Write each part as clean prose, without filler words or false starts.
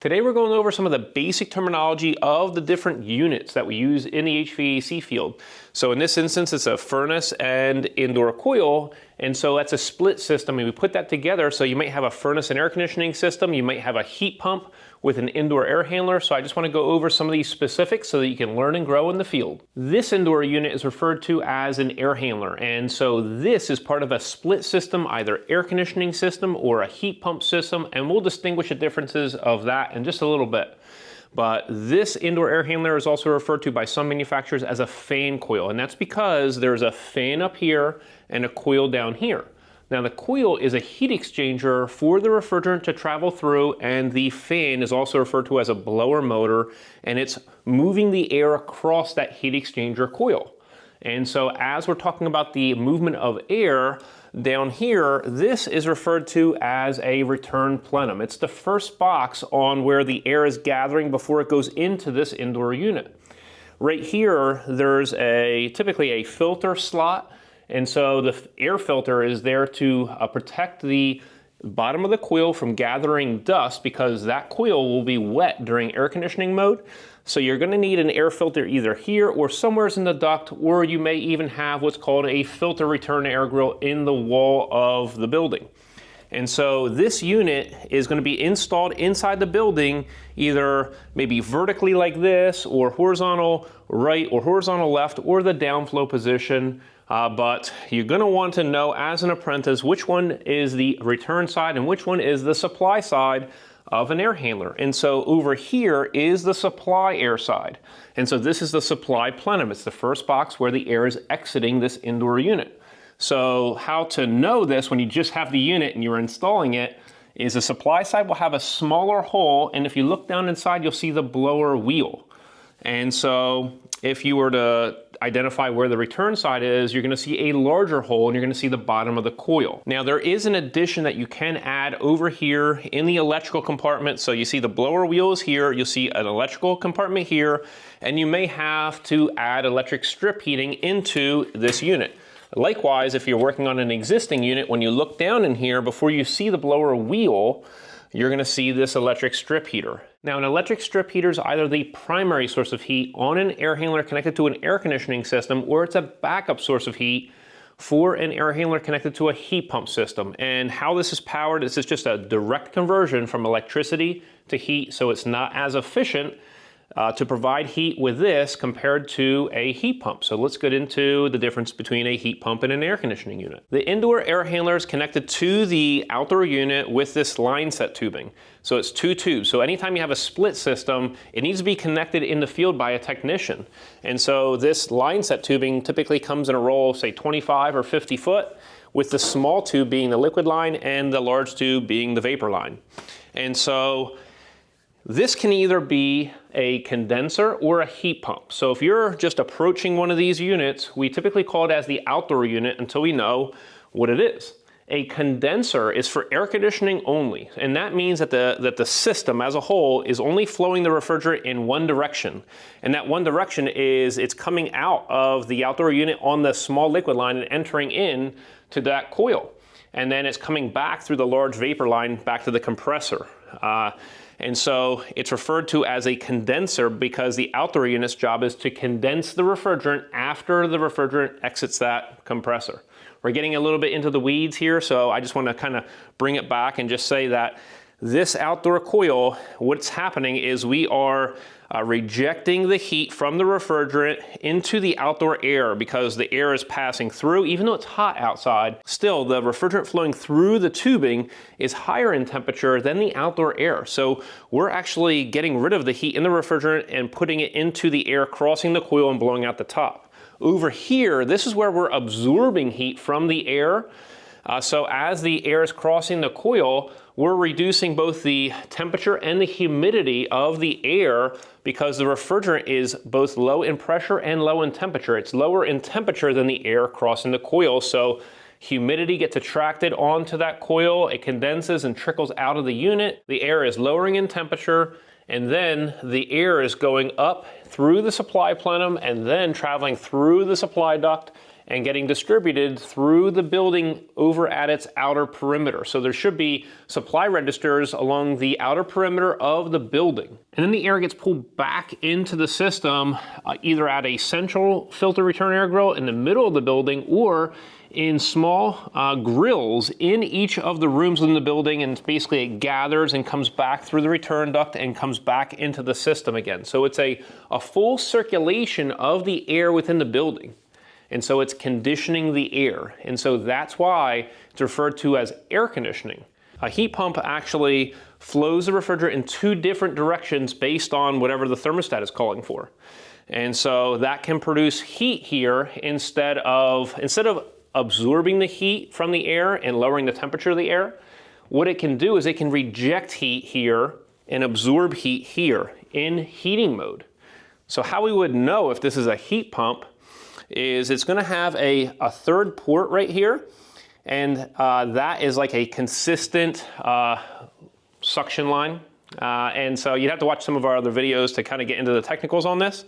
Today we're going over some of the basic terminology of the different units that we use in the HVAC field. So in this instance, it's a furnace and indoor coil, and so that's a split system, and we put that together. So you might have a furnace and air conditioning system, you might have a heat pump with an indoor air handler. So I just want to go over some of these specifics so that you can learn and grow in the field. This indoor unit is referred to as an air handler, and so this is part of a split system, either air conditioning system or a heat pump system, and we'll distinguish the differences of that in just a little bit. But this indoor air handler is also referred to by some manufacturers as a fan coil, and that's because there's a fan up here and a coil down here. Now the coil is a heat exchanger for the refrigerant to travel through, and the fan is also referred to as a blower motor, and it's moving the air across that heat exchanger coil. And so as we're talking about the movement of air down here, this is referred to as a return plenum. It's the first box on where the air is gathering before it goes into this indoor unit. Right here, there's typically a filter slot, and so the air filter is there to protect the bottom of the coil from gathering dust, because that coil will be wet during air conditioning mode. So you're going to need an air filter either here or somewhere in the duct, or you may even have what's called a filter return air grill in the wall of the building. And so this unit is going to be installed inside the building, either maybe vertically like this, or horizontal right or horizontal left, or the downflow position. But you're going to want to know as an apprentice which one is the return side and which one is the supply side of an air handler. And so over here is the supply air side. And so this is the supply plenum. It's the first box where the air is exiting this indoor unit. So how to know this when you just have the unit and you're installing it is the supply side will have a smaller hole, and if you look down inside, you'll see the blower wheel. And so if you were to identify where the return side is, you're going to see a larger hole, and you're going to see the bottom of the coil. Now there is an addition that you can add over here in the electrical compartment. So you see the blower wheel is here, you'll see an electrical compartment here, and you may have to add electric strip heating into this unit. Likewise, if you're working on an existing unit, when you look down in here, before you see the blower wheel, you're going to see this electric strip heater. Now an electric strip heater is either the primary source of heat on an air handler connected to an air conditioning system, or it's a backup source of heat for an air handler connected to a heat pump system. And how this is powered, this is just a direct conversion from electricity to heat, so it's not as efficient to provide heat with this compared to a heat pump. So let's get into the difference between a heat pump and an air conditioning unit. The indoor air handler is connected to the outdoor unit with this line set tubing. So it's two tubes. So anytime you have a split system, it needs to be connected in the field by a technician. And so this line set tubing typically comes in a roll, say 25 or 50 foot, with the small tube being the liquid line and the large tube being the vapor line. And so this can either be a condenser or a heat pump. So if you're just approaching one of these units, we typically call it as the outdoor unit until we know what it is. A condenser is for air conditioning only, and that means that the system as a whole is only flowing the refrigerant in one direction. And that one direction is it's coming out of the outdoor unit on the small liquid line and entering in to that coil. And then it's coming back through the large vapor line back to the compressor. And so it's referred to as a condenser because the outdoor unit's job is to condense the refrigerant after the refrigerant exits that compressor. We're getting a little bit into the weeds here, so I just want to kind of bring it back and just say that this outdoor coil, what's happening is we are rejecting the heat from the refrigerant into the outdoor air, because the air is passing through. Even though it's hot outside, still the refrigerant flowing through the tubing is higher in temperature than the outdoor air. So we're actually getting rid of the heat in the refrigerant and putting it into the air, crossing the coil and blowing out the top. Over here, this is where we're absorbing heat from the air. So as the air is crossing the coil, we're reducing both the temperature and the humidity of the air, because the refrigerant is both low in pressure and low in temperature. It's lower in temperature than the air crossing the coil, so humidity gets attracted onto that coil, it condenses and trickles out of the unit. The air is lowering in temperature, and then the air is going up through the supply plenum and then traveling through the supply duct and getting distributed through the building over at its outer perimeter. So there should be supply registers along the outer perimeter of the building. And then the air gets pulled back into the system, either at a central filter return air grill in the middle of the building, or in small grills in each of the rooms in the building, and basically it gathers and comes back through the return duct and comes back into the system again. So it's a full circulation of the air within the building. And so it's conditioning the air. And so that's why it's referred to as air conditioning. A heat pump actually flows the refrigerant in two different directions based on whatever the thermostat is calling for. And so that can produce heat here instead of absorbing the heat from the air and lowering the temperature of the air. What it can do is it can reject heat here and absorb heat here in heating mode. So how we would know if this is a heat pump is it's going to have a third port right here, and that is like a consistent suction line. And so you'd have to watch some of our other videos to kind of get into the technicals on this.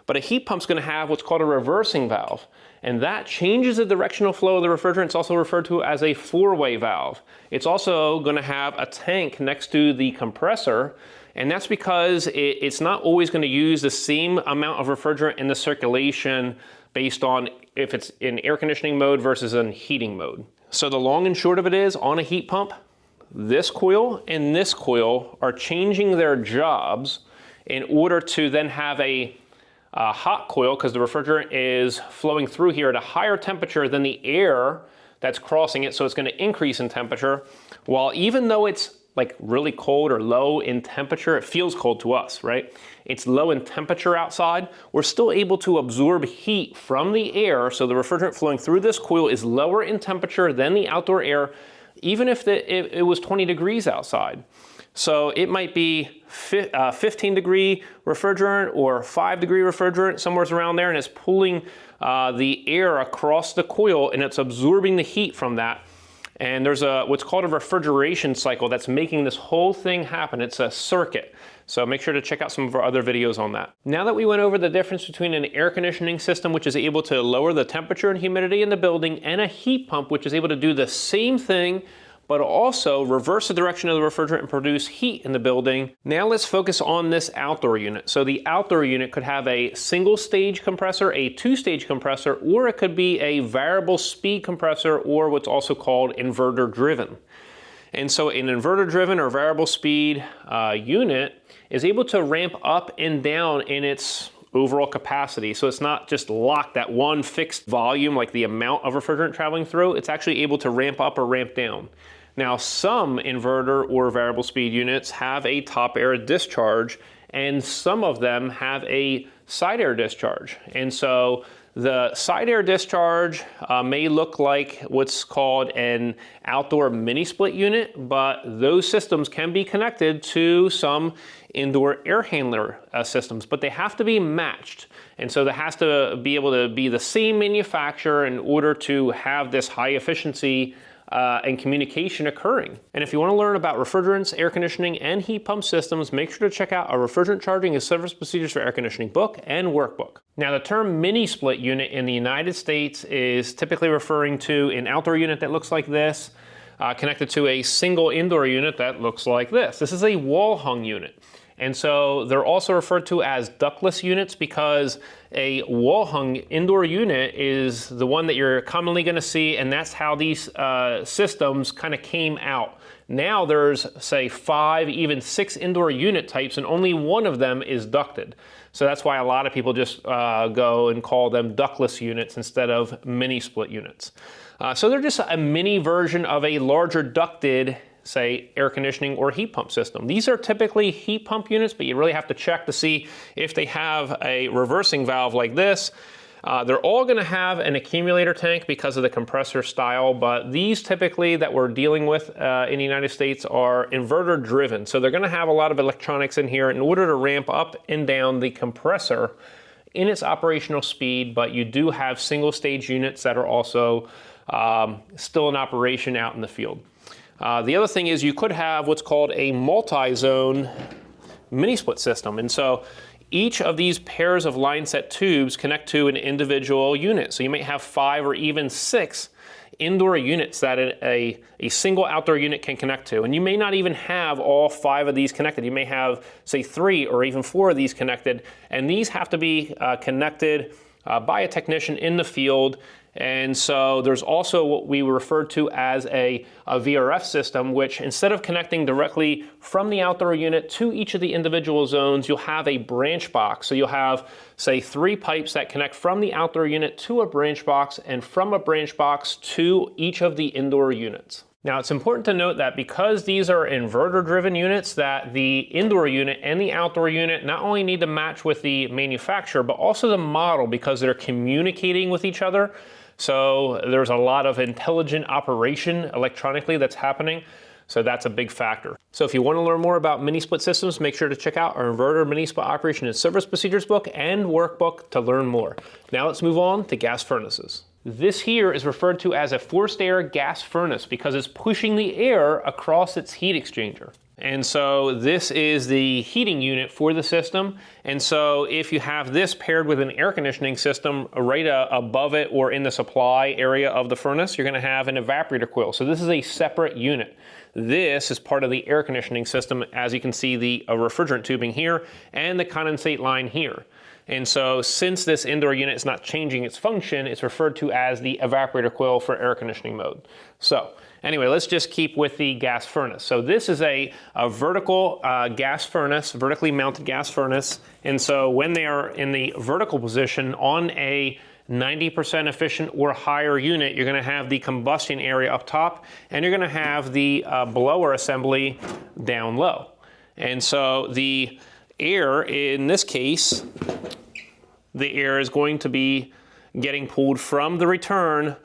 But a heat pump's going to have what's called a reversing valve, and that changes the directional flow of the refrigerant. It's also referred to as a four-way valve. It's also going to have a tank next to the compressor, and that's because it's not always going to use the same amount of refrigerant in the circulation based on if it's in air conditioning mode versus in heating mode. So the long and short of it is, on a heat pump, this coil and this coil are changing their jobs in order to then have a hot coil, because the refrigerant is flowing through here at a higher temperature than the air that's crossing it, so it's going to increase in temperature. While even though it's like really cold or low in temperature, it feels cold to us, right? It's low in temperature outside. We're still able to absorb heat from the air, so the refrigerant flowing through this coil is lower in temperature than the outdoor air, even if it was 20 degrees outside. So it might be 15 degree refrigerant or 5 degree refrigerant, somewhere around there, and it's pulling the air across the coil and it's absorbing the heat from that. And there's what's called a refrigeration cycle that's making this whole thing happen. It's a circuit. So make sure to check out some of our other videos on that. Now that we went over the difference between an air conditioning system, which is able to lower the temperature and humidity in the building, and a heat pump, which is able to do the same thing, but also reverse the direction of the refrigerant and produce heat in the building. Now let's focus on this outdoor unit. So the outdoor unit could have a single stage compressor, a two-stage compressor, or it could be a variable speed compressor, or what's also called inverter driven. And so an inverter driven or variable speed unit is able to ramp up and down in its overall capacity. So it's not just locked at one fixed volume, like the amount of refrigerant traveling through. It's actually able to ramp up or ramp down. Now, some inverter or variable speed units have a top air discharge, and some of them have a side air discharge. And so the side air discharge may look like what's called an outdoor mini split unit, but those systems can be connected to some indoor air handler systems, but they have to be matched. And so that has to be able to be the same manufacturer in order to have this high efficiency and communication occurring. And if you want to learn about refrigerants, air conditioning, and heat pump systems, make sure to check out our Refrigerant Charging and Service Procedures for Air Conditioning book and workbook. Now, the term mini split unit in the United States is typically referring to an outdoor unit that looks like this, connected to a single indoor unit that looks like this. This is a wall hung unit. And so they're also referred to as ductless units because a wall-hung indoor unit is the one that you're commonly going to see, and that's how these systems kind of came out. Now there's, say, 5, even 6 indoor unit types, and only one of them is ducted. So that's why a lot of people just go and call them ductless units instead of mini-split units. So they're just a mini version of a larger ducted, say, air conditioning or heat pump system. These are typically heat pump units, but you really have to check to see if they have a reversing valve like this. They're all going to have an accumulator tank because of the compressor style, but these typically that we're dealing with in the United States are inverter driven. So they're going to have a lot of electronics in here in order to ramp up and down the compressor in its operational speed, but you do have single stage units that are also still in operation out in the field. The other thing is you could have what's called a multi-zone mini-split system. And so each of these pairs of line set tubes connect to an individual unit. So you may have 5 or even 6 indoor units that a single outdoor unit can connect to. And you may not even have all 5 of these connected. You may have, say, 3 or even 4 of these connected. And these have to be connected by a technician in the field. And so there's also what we refer to as a VRF system, which instead of connecting directly from the outdoor unit to each of the individual zones, you'll have a branch box. So you'll have, say, 3 pipes that connect from the outdoor unit to a branch box and from a branch box to each of the indoor units. Now, it's important to note that because these are inverter-driven units, that the indoor unit and the outdoor unit not only need to match with the manufacturer, but also the model, because they're communicating with each other. So there's a lot of intelligent operation electronically that's happening. So that's a big factor. So if you want to learn more about mini-split systems, make sure to check out our Inverter Mini-Split Operation and Service Procedures book and workbook to learn more. Now let's move on to gas furnaces. This here is referred to as a forced air gas furnace because it's pushing the air across its heat exchanger. And so this is the heating unit for the system. And so if you have this paired with an air conditioning system right above it or in the supply area of the furnace, you're going to have an evaporator coil. So this is a separate unit. This is part of the air conditioning system. As you can see, the refrigerant tubing here and the condensate line here. And so since this indoor unit is not changing its function, it's referred to as the evaporator coil for air conditioning mode. So anyway, let's just keep with the gas furnace. So this is a vertical gas furnace, vertically mounted gas furnace. And so when they are in the vertical position on a 90% efficient or higher unit, you're going to have the combustion area up top, and you're going to have the blower assembly down low. And so the air, in this case, the air is going to be getting pulled from the return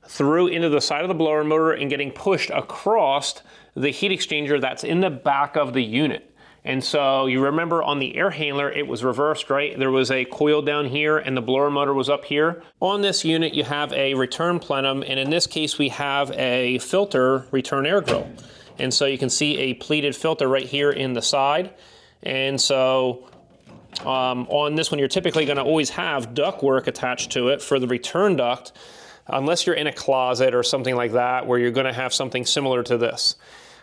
through into the side of the blower motor and getting pushed across the heat exchanger that's in the back of the unit. And so you remember on the air handler, it was reversed, right? There was a coil down here and the blower motor was up here. On this unit, you have a return plenum, and in this case, we have a filter return air grill. And so you can see a pleated filter right here in the side. And so on this one, you're typically going to always have ductwork attached to it for the return duct, unless you're in a closet or something like that, where you're going to have something similar to this.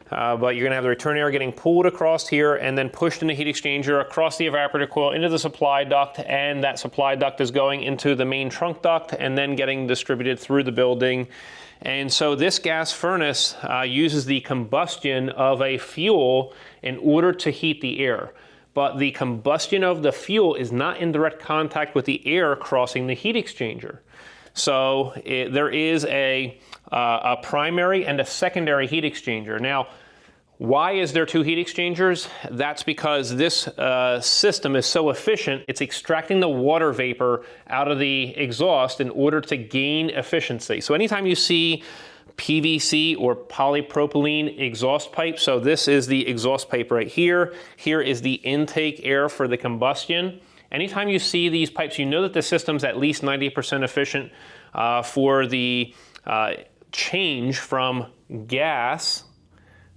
But you're going to have the return air getting pulled across here and then pushed in the heat exchanger across the evaporator coil into the supply duct, and that supply duct is going into the main trunk duct and then getting distributed through the building. And so this gas furnace uses the combustion of a fuel in order to heat the air. But the combustion of the fuel is not in direct contact with the air crossing the heat exchanger. So there is a primary and a secondary heat exchanger. Now, why is there 2 heat exchangers? That's because this system is so efficient, it's extracting the water vapor out of the exhaust in order to gain efficiency. So anytime you see PVC or polypropylene exhaust pipe, so this is the exhaust pipe right here. Here is the intake air for the combustion. Anytime you see these pipes, you know that the system's at least 90% efficient for the change from gas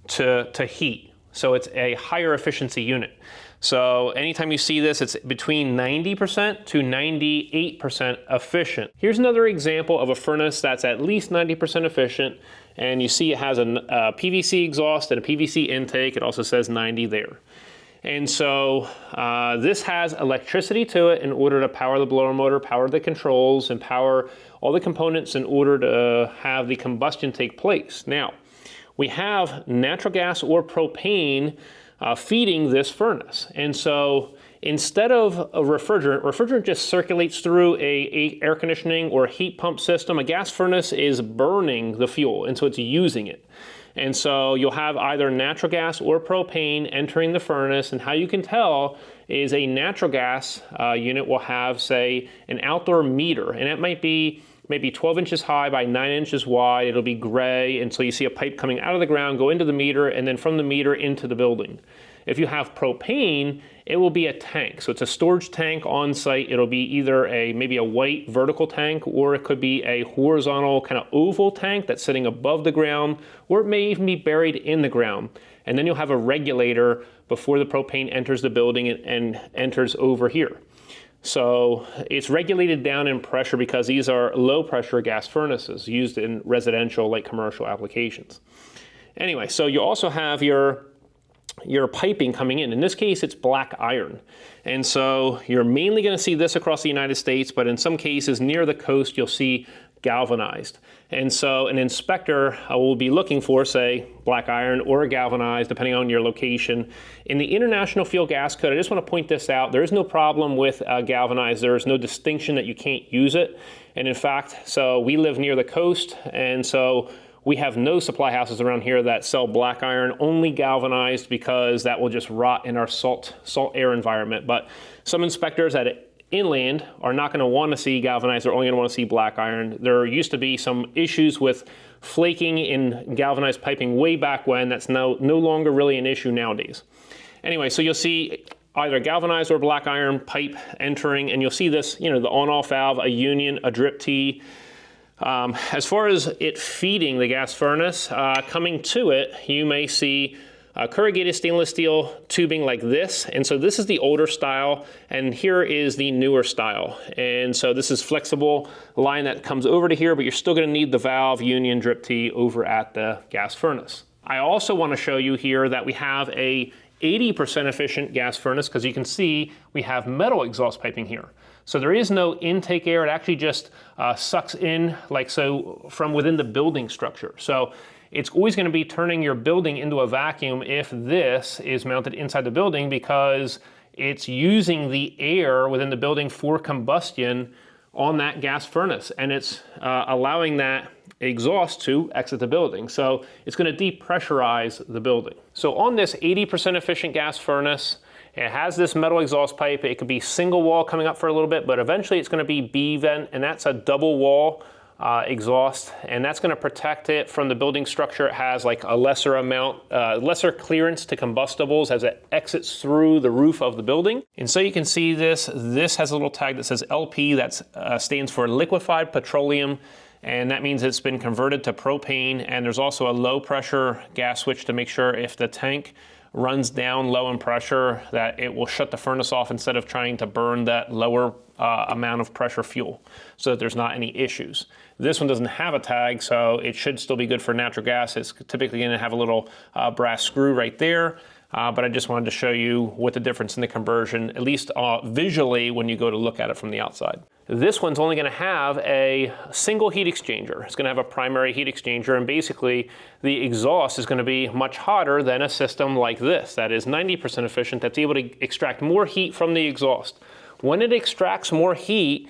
to heat. So it's a higher efficiency unit. So anytime you see this, it's between 90% to 98% efficient. Here's another example of a furnace that's at least 90% efficient. And you see it has a PVC exhaust and a PVC intake. It also says 90 there. And so this has electricity to it in order to power the blower motor, power the controls, and power all the components in order to have the combustion take place. Now, we have natural gas or propane feeding this furnace. And so instead of a refrigerant just circulates through a air conditioning or heat pump system. A gas furnace is burning the fuel, and so it's using it. And so you'll have either natural gas or propane entering the furnace, and how you can tell is a natural gas unit will have, say, an outdoor meter, and it might be maybe 12 inches high by 9 inches wide. It'll be gray, and so you see a pipe coming out of the ground, go into the meter, and then from the meter into the building. If you have propane, it will be a tank. So it's a storage tank on site. It'll be either maybe a white vertical tank, or it could be a horizontal kind of oval tank that's sitting above the ground, or it may even be buried in the ground. and then you'll have a regulator before the propane enters the building and enters over here. So it's regulated down in pressure because these are low pressure gas furnaces used in residential, like commercial applications. Anyway, so you also have your piping coming in. In this case, it's black iron. And so you're mainly going to see this across the United States, but in some cases near the coast, you'll see galvanized. And so an inspector will be looking for, say, black iron or galvanized, depending on your location. In the International Field Gas Code, I just want to point this out. There is no problem with galvanized. There is no distinction that you can't use it. And in fact, so we live near the coast, and so we have no supply houses around here that sell black iron, only galvanized, because that will just rot in our salt air environment. But some inspectors at inland are not going to want to see galvanized. They're only going to want to see black iron. There used to be some issues with flaking in galvanized piping way back when. That's no longer really an issue nowadays. Anyway, so you'll see either galvanized or black iron pipe entering, and you'll see this, the on-off valve, a union, a drip tee. As far as it feeding the gas furnace, coming to it, you may see corrugated stainless steel tubing like this. And so this is the older style, and here is the newer style. And so this is flexible line that comes over to here, but you're still going to need the valve, union, drip tee over at the gas furnace. I also want to show you here that we have a 80% efficient gas furnace, because you can see we have metal exhaust piping here. So there is no intake air. It actually just sucks in like so from within the building structure. So it's always going to be turning your building into a vacuum if this is mounted inside the building, because it's using the air within the building for combustion on that gas furnace, and it's allowing that exhaust to exit the building. So it's going to depressurize the building. So on this 80% efficient gas furnace, it has this metal exhaust pipe. It could be single wall coming up for a little bit, but eventually it's going to be B vent, and that's a double wall exhaust, and that's going to protect it from the building structure. It has like a lesser clearance to combustibles as it exits through the roof of the building. And so you can see this has a little tag that says LP. That stands for liquefied petroleum, and that means it's been converted to propane. And there's also a low pressure gas switch to make sure if the tank runs down low in pressure that it will shut the furnace off instead of trying to burn that lower amount of pressure fuel, so that there's not any issues. This one doesn't have a tag, so it should still be good for natural gas. It's typically going to have a little brass screw right there, but I just wanted to show you what the difference in the conversion, at least visually, when you go to look at it from the outside. This one's only going to have a single heat exchanger. It's going to have a primary heat exchanger, and basically the exhaust is going to be much hotter than a system like this that is 90% efficient, that's able to extract more heat from the exhaust. When it extracts more heat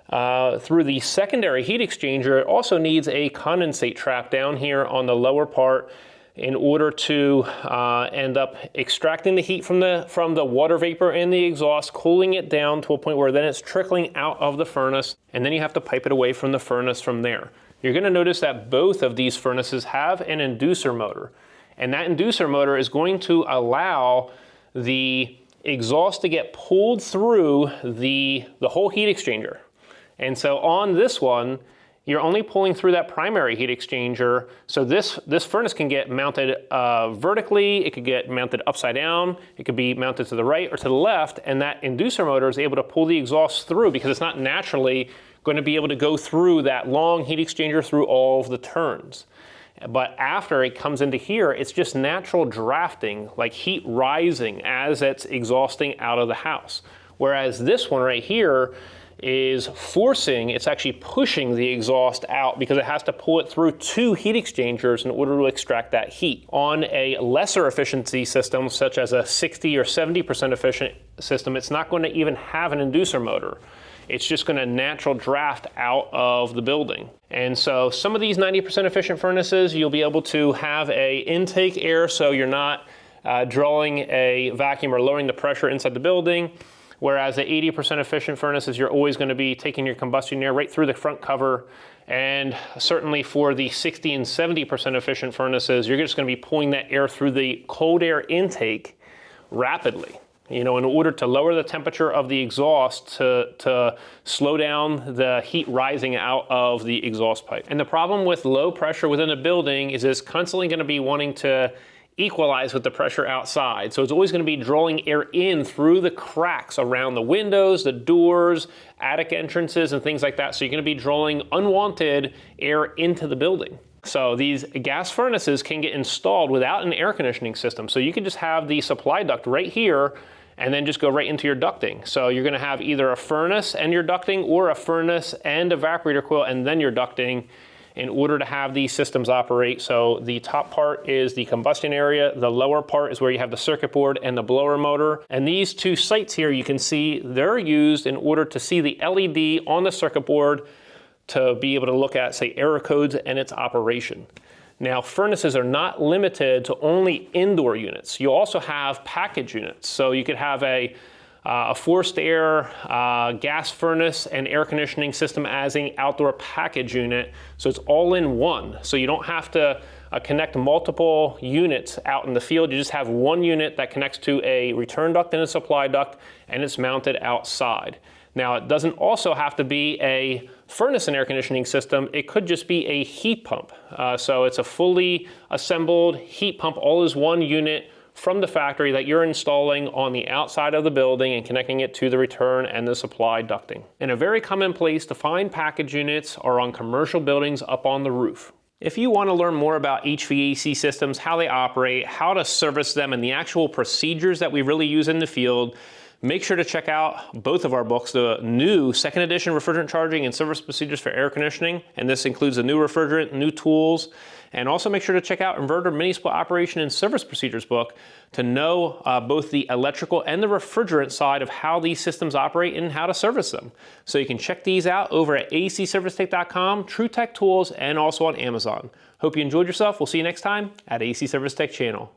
through the secondary heat exchanger, it also needs a condensate trap down here on the lower part in order to end up extracting the heat from the water vapor in the exhaust, cooling it down to a point where then it's trickling out of the furnace, and then you have to pipe it away from the furnace from there. You're going to notice that both of these furnaces have an inducer motor, and that inducer motor is going to allow the exhaust to get pulled through the whole heat exchanger. And so on this one, you're only pulling through that primary heat exchanger. So this furnace can get mounted vertically, it could get mounted upside down, it could be mounted to the right or to the left, and that inducer motor is able to pull the exhaust through because it's not naturally going to be able to go through that long heat exchanger through all of the turns. But after it comes into here, it's just natural drafting, like heat rising as it's exhausting out of the house. Whereas this one right here is forcing, it's actually pushing the exhaust out because it has to pull it through two heat exchangers in order to extract that heat. On a lesser efficiency system, such as a 60 or 70% efficient system, it's not going to even have an inducer motor. It's just going to natural draft out of the building. And so some of these 90% efficient furnaces, you'll be able to have a intake air, so you're not drawing a vacuum or lowering the pressure inside the building. Whereas the 80% efficient furnaces, you're always going to be taking your combustion air right through the front cover. And certainly for the 60 and 70% efficient furnaces, you're just going to be pulling that air through the cold air intake rapidly, in order to lower the temperature of the exhaust to slow down the heat rising out of the exhaust pipe. And the problem with low pressure within a building is it's constantly going to be wanting to equalize with the pressure outside. So it's always going to be drawing air in through the cracks around the windows, the doors, attic entrances, and things like that. So you're going to be drawing unwanted air into the building. So these gas furnaces can get installed without an air conditioning system. So you can just have the supply duct right here and then just go right into your ducting. So you're going to have either a furnace and your ducting, or a furnace and evaporator coil and then your ducting, in order to have these systems operate. So the top part is the combustion area, the lower part is where you have the circuit board and the blower motor. And these two sights here, you can see they're used in order to see the LED on the circuit board to be able to look at, say, error codes and its operation. Now, furnaces are not limited to only indoor units. You also have package units. So you could have a forced air gas furnace and air conditioning system as an outdoor package unit. So it's all in one. So you don't have to connect multiple units out in the field. You just have one unit that connects to a return duct and a supply duct, and it's mounted outside. Now, it doesn't also have to be a furnace and air conditioning system. It could just be a heat pump. So it's a fully assembled heat pump, all as one unit from the factory that you're installing on the outside of the building and connecting it to the return and the supply ducting. And a very common place to find package units are on commercial buildings up on the roof. If you want to learn more about HVAC systems, how they operate, how to service them, and the actual procedures that we really use in the field, make sure to check out both of our books, the new second edition Refrigerant Charging and Service Procedures for Air Conditioning, and this includes the new refrigerant, new tools, and also make sure to check out Inverter Mini Split Operation and Service Procedures book to know both the electrical and the refrigerant side of how these systems operate and how to service them. So you can check these out over at acservicetech.com, True Tech Tools, and also on Amazon. Hope you enjoyed yourself. We'll see you next time at AC Service Tech channel.